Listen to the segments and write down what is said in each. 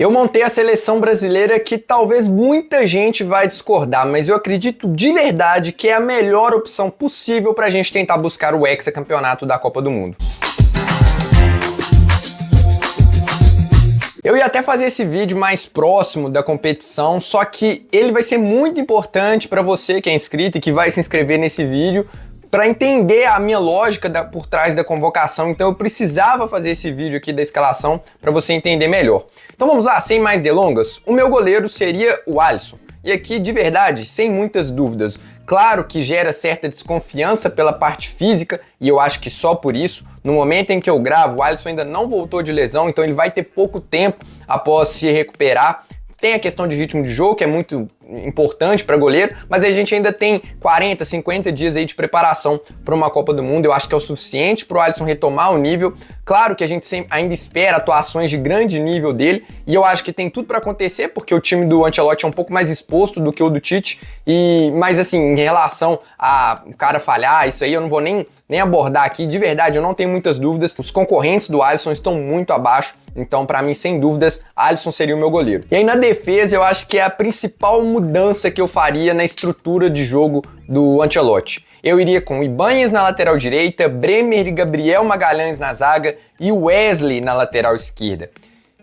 Eu montei a seleção brasileira que talvez muita gente vai discordar, mas eu acredito de verdade que é a melhor opção possível para a gente tentar buscar o hexacampeonato da Copa do Mundo. Eu ia até fazer esse vídeo mais próximo da competição, só que ele vai ser muito importante para você que é inscrito e que vai se inscrever nesse vídeo, para entender a minha lógica por trás da convocação. Então eu precisava fazer esse vídeo aqui da escalação para você entender melhor. Então vamos lá, sem mais delongas, o meu goleiro seria o Alisson. E aqui, de verdade, sem muitas dúvidas, claro que gera certa desconfiança pela parte física, e eu acho que só por isso. No momento em que eu gravo, o Alisson ainda não voltou de lesão, então ele vai ter pouco tempo após se recuperar. Tem a questão de ritmo de jogo, que é muito importante para goleiro, mas a gente ainda tem 40, 50 dias aí de preparação para uma Copa do Mundo. Eu acho que é o suficiente para o Alisson retomar o nível. Claro que a gente ainda espera atuações de grande nível dele, e eu acho que tem tudo para acontecer, porque o time do Ancelotti é um pouco mais exposto do que o do Tite, mas assim, em relação a o cara falhar, isso aí eu não vou nem abordar aqui. De verdade, eu não tenho muitas dúvidas. Os concorrentes do Alisson estão muito abaixo. Então, para mim, sem dúvidas, Alisson seria o meu goleiro. E aí, na defesa, eu acho que é a principal mudança que eu faria na estrutura de jogo do Ancelotti. Eu iria com Ibanhas na lateral direita, Bremer e Gabriel Magalhães na zaga e Wesley na lateral esquerda.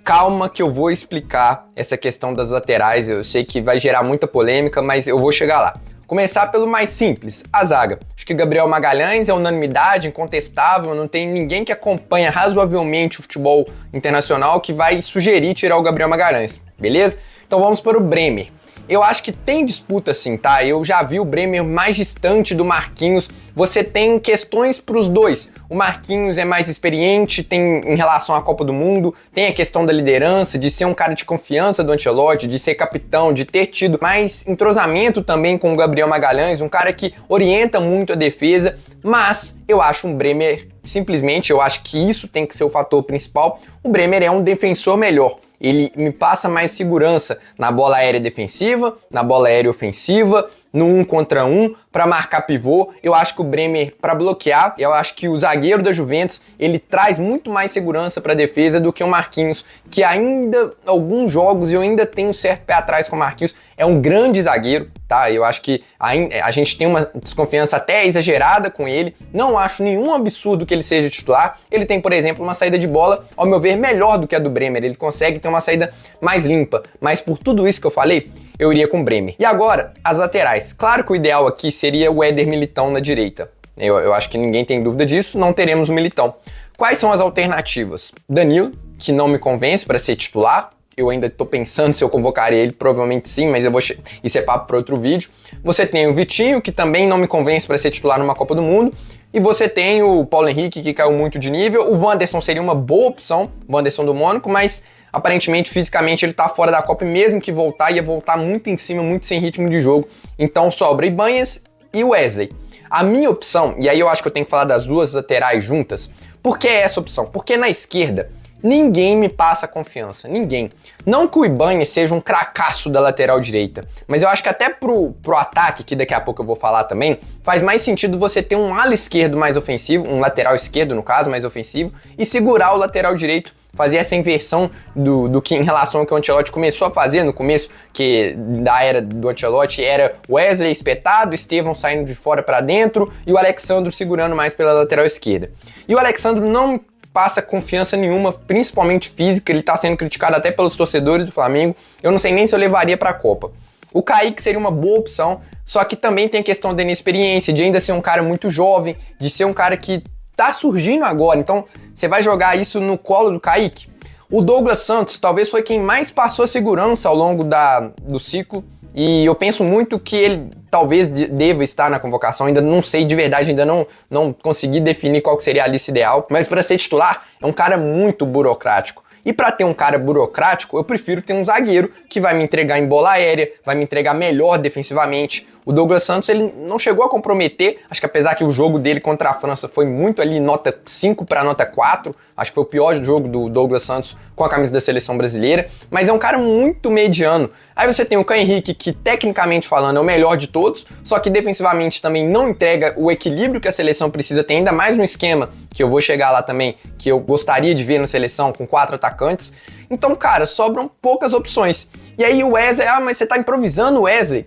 Calma que eu vou explicar essa questão das laterais. Eu sei que vai gerar muita polêmica, mas eu vou chegar lá. Começar pelo mais simples, a zaga. Acho que Gabriel Magalhães é unanimidade, incontestável, não tem ninguém que acompanha razoavelmente o futebol internacional que vai sugerir tirar o Gabriel Magalhães, beleza? Então vamos para o Bremer. Eu acho que tem disputa sim, tá? Eu já vi o Bremer mais distante do Marquinhos. Você tem questões para os dois. O Marquinhos é mais experiente, tem em relação à Copa do Mundo, tem a questão da liderança, de ser um cara de confiança do Ancelotti, de ser capitão, de ter tido mais entrosamento também com o Gabriel Magalhães, um cara que orienta muito a defesa, mas eu acho um Bremer, simplesmente, eu acho que isso tem que ser o fator principal. O Bremer é um defensor melhor. Ele me passa mais segurança na bola aérea defensiva, na bola aérea ofensiva, no 1 contra 1, para marcar pivô. Eu acho que o Bremer, para bloquear, eu acho que o zagueiro da Juventus, ele traz muito mais segurança para a defesa do que o Marquinhos, que ainda, alguns jogos, eu ainda tenho certo pé atrás com o Marquinhos. É um grande zagueiro, tá? Eu acho que a gente tem uma desconfiança até exagerada com ele. Não acho nenhum absurdo que ele seja titular. Ele tem, por exemplo, uma saída de bola, ao meu ver, melhor do que a do Bremer. Ele consegue ter uma saída mais limpa. Mas por tudo isso que eu falei, eu iria com o Bremer. E agora, as laterais. Claro que o ideal aqui seria o Éder Militão na direita. Eu acho que ninguém tem dúvida disso, não teremos o Militão. Quais são as alternativas? Danilo, que não me convence para ser titular. Eu ainda tô pensando se eu convocaria ele, provavelmente sim, mas isso é papo para outro vídeo. Você tem o Vitinho, que também não me convence para ser titular numa Copa do Mundo. E você tem o Paulo Henrique, que caiu muito de nível. O Wanderson seria uma boa opção, o Wanderson do Mônaco, mas aparentemente, fisicamente, ele tá fora da Copa e mesmo que voltar, ia voltar muito em cima, muito sem ritmo de jogo. Então sobra Ibanhas e Wesley. A minha opção, e aí eu acho que eu tenho que falar das duas laterais juntas, por que essa opção? Porque na esquerda, ninguém me passa confiança, ninguém. Não que o Ibanhas seja um cracaço da lateral direita, mas eu acho que até pro ataque, que daqui a pouco eu vou falar também, faz mais sentido você ter um ala esquerdo mais ofensivo, um lateral esquerdo no caso, mais ofensivo, e segurar o lateral direito, fazer essa inversão do que em relação ao que o Ancelotti começou a fazer no começo, que da era do Ancelotti era Wesley espetado, Estevão saindo de fora para dentro e o Alexandro segurando mais pela lateral esquerda. E o Alexandro não passa confiança nenhuma, principalmente física, ele tá sendo criticado até pelos torcedores do Flamengo. Eu não sei nem se eu levaria para a Copa. O Kaique seria uma boa opção, só que também tem a questão da inexperiência, de ainda ser um cara muito jovem, de ser um cara que tá surgindo agora, então você vai jogar isso no colo do Kaique? O Douglas Santos talvez foi quem mais passou segurança ao longo do ciclo, e eu penso muito que ele talvez deva estar na convocação, ainda não sei de verdade, ainda não consegui definir qual que seria a lista ideal, mas para ser titular é um cara muito burocrático. E para ter um cara burocrático, eu prefiro ter um zagueiro que vai me entregar em bola aérea, vai me entregar melhor defensivamente. O Douglas Santos, ele não chegou a comprometer, acho que apesar que o jogo dele contra a França foi muito ali nota 5 para nota 4, Acho que foi o pior jogo do Douglas Santos com a camisa da seleção brasileira, mas é um cara muito mediano. Aí você tem o Caio Henrique, que tecnicamente falando é o melhor de todos, só que defensivamente também não entrega o equilíbrio que a seleção precisa ter, ainda mais no esquema, que eu vou chegar lá também, que eu gostaria de ver na seleção com 4 atacantes. Então, cara, sobram poucas opções. E aí o Wesley, mas você tá improvisando o Wesley.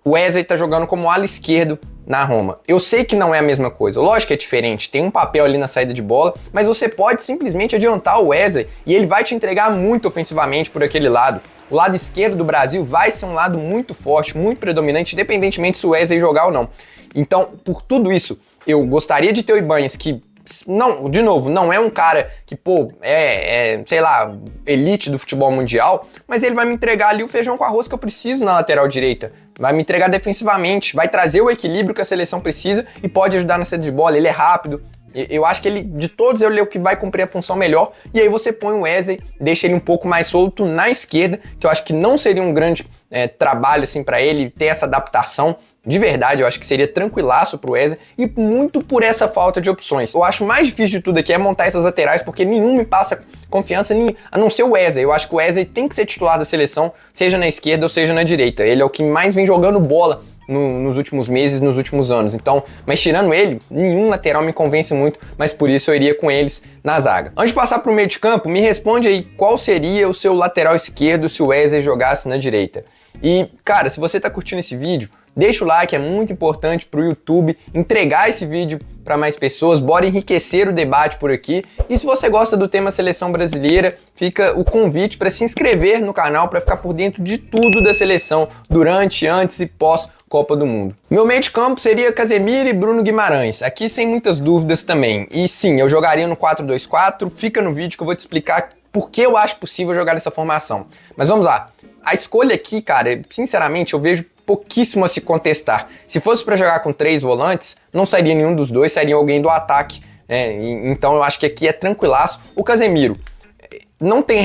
O Wesley tá jogando como ala esquerdo na Roma. Eu sei que não é a mesma coisa, lógico que é diferente, tem um papel ali na saída de bola, mas você pode simplesmente adiantar o Wesley e ele vai te entregar muito ofensivamente por aquele lado. O lado esquerdo do Brasil vai ser um lado muito forte, muito predominante, independentemente se o Wesley jogar ou não. Então, por tudo isso, eu gostaria de ter o Ibanez, que não, de novo, não é um cara que, sei lá, elite do futebol mundial, mas ele vai me entregar ali o feijão com arroz que eu preciso na lateral direita. Vai me entregar defensivamente, vai trazer o equilíbrio que a seleção precisa e pode ajudar na saída de bola, ele é rápido. Eu acho que ele, de todos, ele é o que vai cumprir a função melhor. E aí você põe o Wesley, deixa ele um pouco mais solto na esquerda, que eu acho que não seria um grande trabalho assim para ele ter essa adaptação. De verdade, eu acho que seria tranquilaço pro Wesley e muito por essa falta de opções. Eu acho mais difícil de tudo aqui é montar essas laterais, porque nenhum me passa confiança, a não ser o Wesley. Eu acho que o Wesley tem que ser titular da seleção, seja na esquerda ou seja na direita. Ele é o que mais vem jogando bola nos últimos meses, nos últimos anos. Então, mas tirando ele, nenhum lateral me convence muito, mas por isso eu iria com eles na zaga. Antes de passar pro meio de campo, me responde aí qual seria o seu lateral esquerdo se o Wesley jogasse na direita. E, cara, se você tá curtindo esse vídeo, deixa o like, é muito importante pro YouTube entregar esse vídeo para mais pessoas, bora enriquecer o debate por aqui. E se você gosta do tema seleção brasileira, fica o convite para se inscrever no canal para ficar por dentro de tudo da seleção durante, antes e pós Copa do Mundo. Meu meio de campo seria Casemiro e Bruno Guimarães, aqui sem muitas dúvidas também. E sim, eu jogaria no 4-2-4, fica no vídeo que eu vou te explicar por que eu acho possível jogar nessa formação. Mas vamos lá, a escolha aqui, cara, sinceramente eu vejo pouquíssimo a se contestar. Se fosse para jogar com 3 volantes, não sairia nenhum dos dois, sairia alguém do ataque. Então eu acho que aqui é tranquilaço. O Casemiro não tem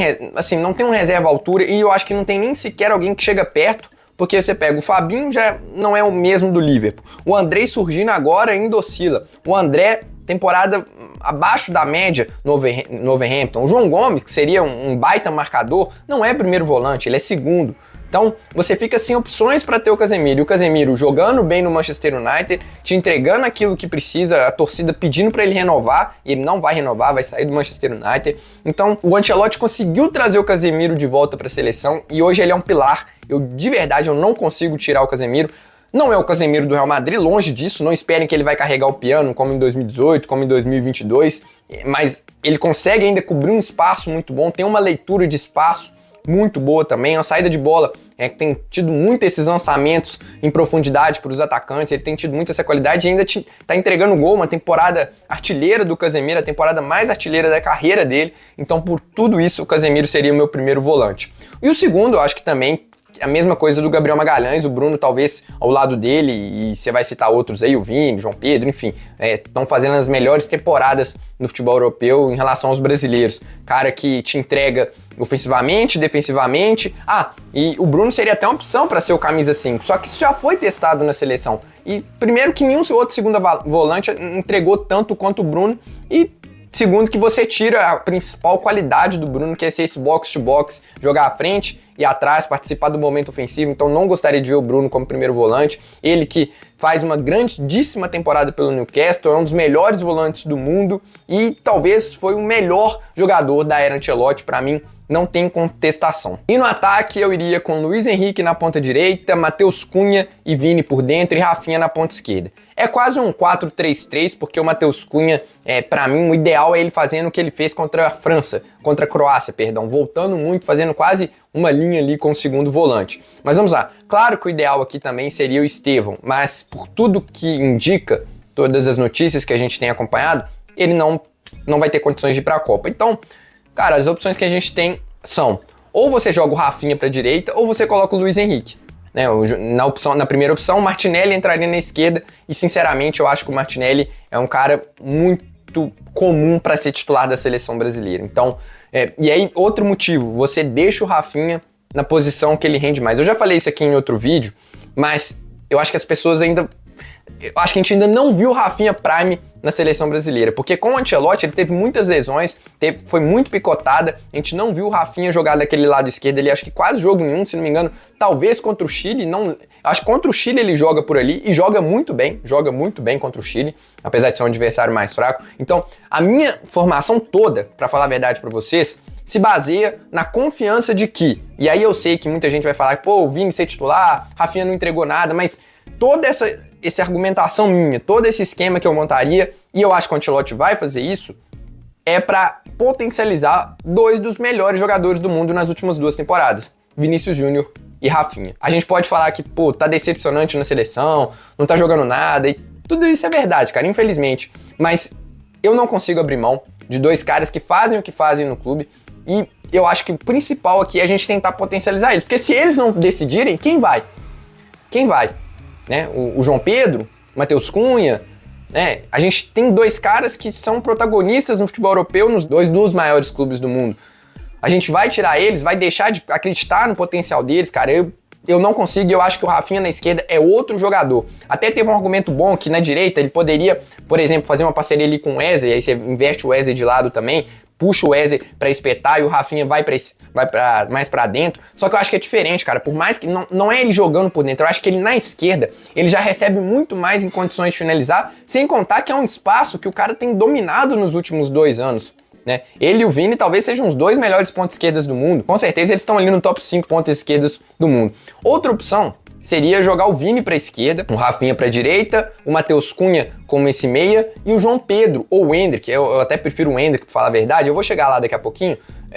um reserva à altura e eu acho que não tem nem sequer alguém que chega perto, porque você pega o Fabinho, já não é o mesmo do Liverpool. O André surgindo agora ainda oscila. O André, temporada abaixo da média no Wolverhampton. O João Gomes, que seria um baita marcador, não é primeiro volante, ele é segundo. Então, você fica sem opções para ter o Casemiro. E o Casemiro jogando bem no Manchester United, te entregando aquilo que precisa, a torcida pedindo para ele renovar, e ele não vai renovar, vai sair do Manchester United. Então, o Ancelotti conseguiu trazer o Casemiro de volta para a seleção e hoje ele é um pilar. De verdade, eu não consigo tirar o Casemiro. Não é o Casemiro do Real Madrid, longe disso, não esperem que ele vai carregar o piano como em 2018, como em 2022, mas ele consegue ainda cobrir um espaço muito bom, tem uma leitura de espaço muito boa também, uma saída de bola que tem tido muito esses lançamentos em profundidade para os atacantes, ele tem tido muito essa qualidade e ainda está entregando gol, uma temporada artilheira do Casemiro, a temporada mais artilheira da carreira dele, então por tudo isso o Casemiro seria o meu primeiro volante. E o segundo, eu acho que também a mesma coisa do Gabriel Magalhães, o Bruno talvez ao lado dele, e você vai citar outros aí, o Vini, João Pedro, enfim, estão fazendo as melhores temporadas no futebol europeu em relação aos brasileiros. Cara que te entrega ofensivamente, defensivamente. E o Bruno seria até uma opção para ser o camisa 5, só que isso já foi testado na seleção. E primeiro que nenhum outro segunda volante entregou tanto quanto o Bruno, e segundo que você tira a principal qualidade do Bruno, que é ser esse box-to-box, jogar à frente e atrás, participar do momento ofensivo. Então não gostaria de ver o Bruno como primeiro volante. Ele que faz uma grandíssima temporada pelo Newcastle, é um dos melhores volantes do mundo e talvez foi o melhor jogador da era Ancelotti para mim. Não tem contestação. E no ataque eu iria com Luiz Henrique na ponta direita, Matheus Cunha e Vini por dentro e Rafinha na ponta esquerda. É quase um 4-3-3, porque o Matheus Cunha, para mim, o ideal é ele fazendo o que ele fez contra a França, contra a Croácia, perdão, voltando muito, fazendo quase uma linha ali com o segundo volante. Mas vamos lá, claro que o ideal aqui também seria o Estevão, mas por tudo que indica, todas as notícias que a gente tem acompanhado, ele não vai ter condições de ir para a Copa. Então, cara, as opções que a gente tem são, ou você joga o Rafinha para a direita, ou você coloca o Luiz Henrique. Na primeira opção, o Martinelli entraria na esquerda, e sinceramente eu acho que o Martinelli é um cara muito comum para ser titular da seleção brasileira. Então, e aí outro motivo, você deixa o Rafinha na posição que ele rende mais. Eu já falei isso aqui em outro vídeo, mas eu acho que as pessoas ainda eu acho que a gente ainda não viu o Rafinha Prime na seleção brasileira, porque com o Ancelotti ele teve muitas lesões, foi muito picotada, a gente não viu o Rafinha jogar daquele lado esquerdo, ele acho que quase jogo nenhum, se não me engano, talvez contra o Chile, não, acho que contra o Chile ele joga por ali e joga muito bem contra o Chile, apesar de ser um adversário mais fraco. Então, a minha formação toda, pra falar a verdade pra vocês, se baseia na confiança de que, e aí eu sei que muita gente vai falar, pô, o Vini ser titular, Rafinha não entregou nada, mas toda essa argumentação minha, todo esse esquema que eu montaria, e eu acho que o Ancelotti vai fazer isso, é para potencializar dois dos melhores jogadores do mundo nas últimas 2 temporadas, Vinícius Júnior e Rafinha. A gente pode falar que, pô, tá decepcionante na seleção, não tá jogando nada, e tudo isso é verdade, cara, infelizmente. Mas eu não consigo abrir mão de 2 caras que fazem o que fazem no clube, e eu acho que o principal aqui é a gente tentar potencializar eles, porque se eles não decidirem, quem vai? Quem vai? Né? O João Pedro, o Matheus Cunha, né? A gente tem 2 caras que são protagonistas no futebol europeu nos 2 dos maiores clubes do mundo. A gente vai tirar eles, vai deixar de acreditar no potencial deles, cara. Eu não consigo, eu acho que o Rafinha na esquerda é outro jogador. Até teve um argumento bom que na direita ele poderia, por exemplo, fazer uma parceria ali com o Wesley, aí você investe o Wesley de lado também, puxa o Wesley pra espetar e o Rafinha vai mais pra dentro. Só que eu acho que é diferente, cara. Por mais que não é ele jogando por dentro, eu acho que ele na esquerda, ele já recebe muito mais em condições de finalizar, sem contar que é um espaço que o cara tem dominado nos últimos 2 anos. Né? Ele e o Vini talvez sejam os 2 melhores pontos esquerdas do mundo. Com certeza eles estão ali no top 5 pontos esquerdas do mundo. Outra opção seria jogar o Vini pra esquerda, o Rafinha pra direita, o Matheus Cunha como esse meia e o João Pedro ou o Endrick, eu até prefiro o Endrick pra falar a verdade, eu vou chegar lá daqui a pouquinho,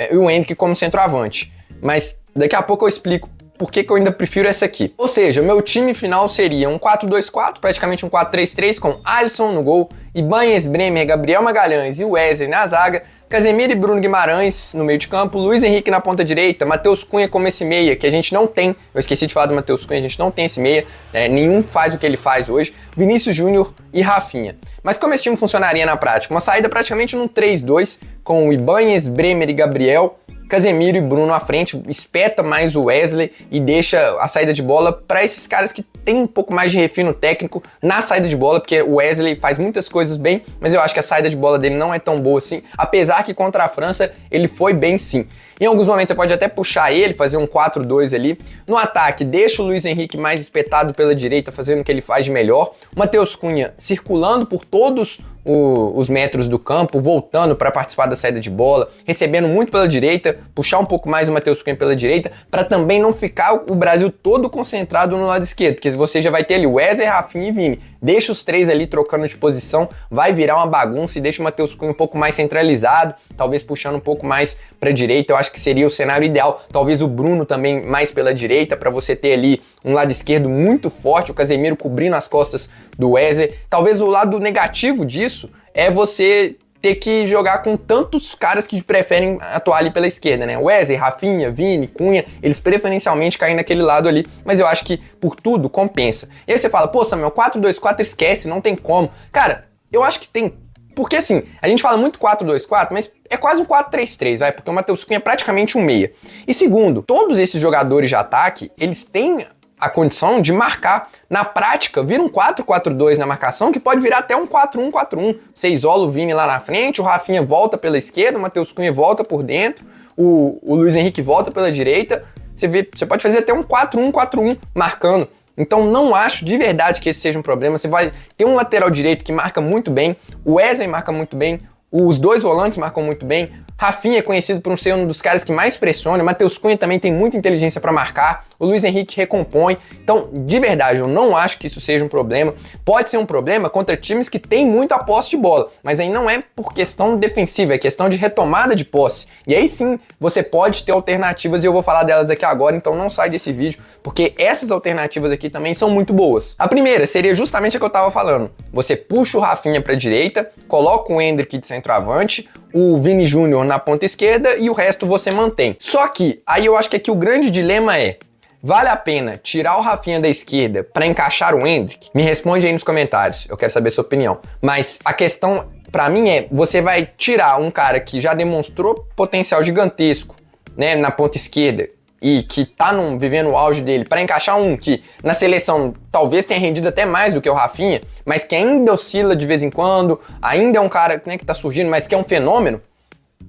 e o Endrick como centroavante. Mas daqui a pouco eu explico por que eu ainda prefiro essa aqui. Ou seja, meu time final seria um 4-2-4, praticamente um 4-3-3, com Alisson no gol, Ibanez, Bremer, Gabriel Magalhães e Wesley na zaga, Casemiro e Bruno Guimarães no meio de campo, Luiz Henrique na ponta direita, Matheus Cunha como esse meia, que a gente não tem, eu esqueci de falar do Matheus Cunha, a gente não tem esse meia, nenhum faz o que ele faz hoje, Vinícius Júnior e Rafinha. Mas como esse time funcionaria na prática? Uma saída praticamente num 3-2, com o Ibanez, Bremer e Gabriel, Casemiro e Bruno à frente, espeta mais o Wesley e deixa a saída de bola para esses caras que tem um pouco mais de refino técnico na saída de bola, porque o Wesley faz muitas coisas bem, mas eu acho que a saída de bola dele não é tão boa assim, apesar que contra a França ele foi bem sim. Em alguns momentos você pode até puxar ele, fazer um 4-2 ali. No ataque, deixa o Luiz Henrique mais espetado pela direita, fazendo o que ele faz de melhor. O Matheus Cunha circulando por todos os metros do campo, voltando para participar da saída de bola, recebendo muito pela direita, puxar um pouco mais o Matheus Cunha pela direita, para também não ficar o Brasil todo concentrado no lado esquerdo, porque você já vai ter ali Wesley, Rafinha e Vini. Deixa os 3 ali trocando de posição, vai virar uma bagunça e deixa o Matheus Cunha um pouco mais centralizado, talvez puxando um pouco mais para a direita, eu acho que seria o cenário ideal. Talvez o Bruno também mais pela direita, para você ter ali um lado esquerdo muito forte, o Casemiro cobrindo as costas do Wesley. Talvez o lado negativo disso é você ter que jogar com tantos caras que preferem atuar ali pela esquerda, né? Wesley, Rafinha, Vini, Cunha, eles preferencialmente caem naquele lado ali, mas eu acho que por tudo compensa. E aí você fala, pô, Samuel, 4-2-4 esquece, não tem como. Cara, eu acho que tem. Porque assim, a gente fala muito 4-2-4, mas é quase um 4-3-3, vai, porque o Matheus Cunha é praticamente um meia. E segundo, todos esses jogadores de ataque, eles têm a condição de marcar. Na prática, vira um 4-4-2 na marcação, que pode virar até um 4-1-4-1. Você isola o Vini lá na frente, o Rafinha volta pela esquerda, o Matheus Cunha volta por dentro, o Luiz Henrique volta pela direita. Você pode fazer até um 4-1-4-1 marcando. Então não acho de verdade que esse seja um problema. Você vai ter um lateral direito que marca muito bem, o Wesley marca muito bem, os 2 volantes marcam muito bem, Rafinha é conhecido por ser um dos caras que mais pressiona, o Matheus Cunha também tem muita inteligência para marcar, o Luiz Henrique recompõe. Então, de verdade, eu não acho que isso seja um problema. Pode ser um problema contra times que têm muito a posse de bola, mas aí não é por questão defensiva, é questão de retomada de posse. E aí sim, você pode ter alternativas e eu vou falar delas aqui agora, então não sai desse vídeo, porque essas alternativas aqui também são muito boas. A primeira seria justamente a que eu tava falando. Você puxa o Rafinha para a direita, coloca o Endrick de centroavante, o Vini Júnior na ponta esquerda e o resto você mantém. Só que, aí eu acho que aqui o grande dilema é, vale a pena tirar o Rafinha da esquerda para encaixar o Endrick? Me responde aí nos comentários, eu quero saber a sua opinião. Mas a questão para mim é, você vai tirar um cara que já demonstrou potencial gigantesco, né, na ponta esquerda, e que tá vivendo o auge dele, para encaixar um que na seleção talvez tenha rendido até mais do que o Rafinha, mas que ainda oscila de vez em quando, ainda é um cara, né, que tá surgindo, mas que é um fenômeno,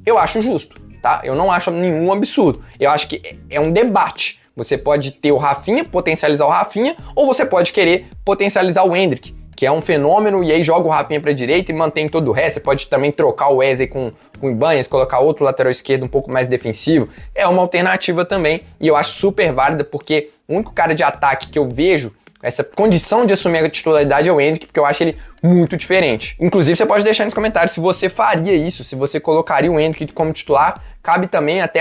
eu acho justo, tá? Eu não acho nenhum absurdo. Eu acho que é um debate. Você pode ter o Rafinha, potencializar o Rafinha, ou você pode querer potencializar o Endrick, que é um fenômeno, e aí joga o Rafinha pra direita e mantém todo o resto. Você pode também trocar o Wesley com o Ibanez, colocar outro lateral esquerdo um pouco mais defensivo. É uma alternativa também, e eu acho super válida, porque o único cara de ataque que eu vejo essa condição de assumir a titularidade é o Endrick, porque eu acho ele muito diferente. Inclusive, você pode deixar nos comentários se você faria isso, se você colocaria o Endrick como titular. Cabe também até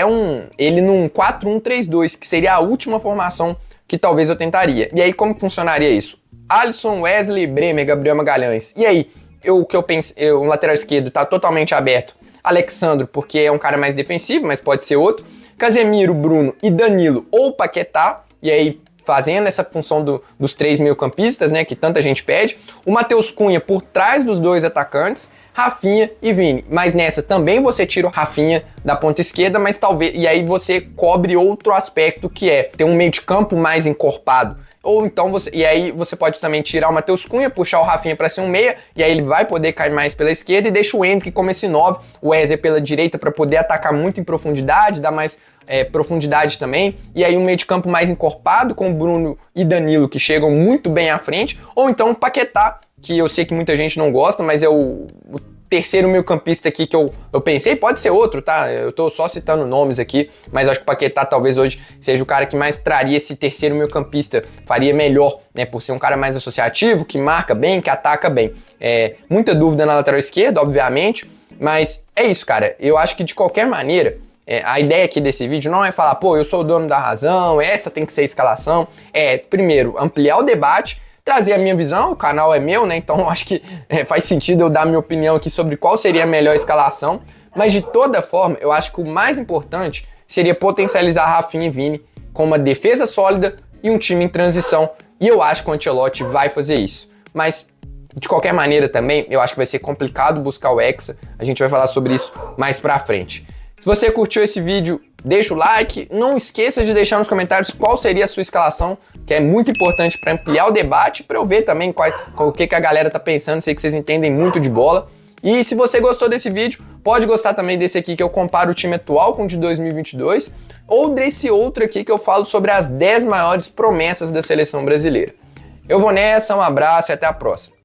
ele num 4-1-3-2, que seria a última formação que talvez eu tentaria. E aí, como que funcionaria isso? Alisson, Wesley, Bremer, Gabriel Magalhães. E aí, o lateral esquerdo tá totalmente aberto. Alexandro, porque é um cara mais defensivo, mas pode ser outro. Casemiro, Bruno e Danilo ou Paquetá. E aí, fazendo essa função dos 3 meio-campistas, né, que tanta gente pede. O Matheus Cunha por trás dos 2 atacantes, Rafinha e Vini. Mas nessa também você tira o Rafinha da ponta esquerda, mas talvez... E aí você cobre outro aspecto, que é ter um meio de campo mais encorpado. Ou então e aí você pode também tirar o Matheus Cunha, puxar o Rafinha para ser um meia, e aí ele vai poder cair mais pela esquerda e deixa o Endrick como esse 9, o Wesley pela direita para poder atacar muito em profundidade, dar mais profundidade também, e aí um meio de campo mais encorpado com o Bruno e Danilo, que chegam muito bem à frente, ou então o Paquetá, que eu sei que muita gente não gosta, mas é o terceiro meio-campista aqui que eu pensei, pode ser outro, tá? Eu tô só citando nomes aqui, mas acho que o Paquetá talvez hoje seja o cara que mais traria esse terceiro meio-campista, faria melhor, né? Por ser um cara mais associativo, que marca bem, que ataca bem. Muita dúvida na lateral esquerda, obviamente, mas é isso, cara. Eu acho que de qualquer maneira, a ideia aqui desse vídeo não é falar, pô, eu sou o dono da razão, essa tem que ser a escalação. Primeiro, ampliar o debate, trazer a minha visão, o canal é meu, né? Então acho que faz sentido eu dar a minha opinião aqui sobre qual seria a melhor escalação. Mas de toda forma, eu acho que o mais importante seria potencializar Rafinha e Vini com uma defesa sólida e um time em transição. E eu acho que o Ancelotti vai fazer isso. Mas de qualquer maneira também, eu acho que vai ser complicado buscar o Hexa. A gente vai falar sobre isso mais pra frente. Se você curtiu esse vídeo, deixa o like. Não esqueça de deixar nos comentários qual seria a sua escalação, que é muito importante para ampliar o debate, para eu ver também o que a galera tá pensando. Sei que vocês entendem muito de bola. E se você gostou desse vídeo, pode gostar também desse aqui que eu comparo o time atual com o de 2022, ou desse outro aqui que eu falo sobre as 10 maiores promessas da seleção brasileira. Eu vou nessa, um abraço e até a próxima.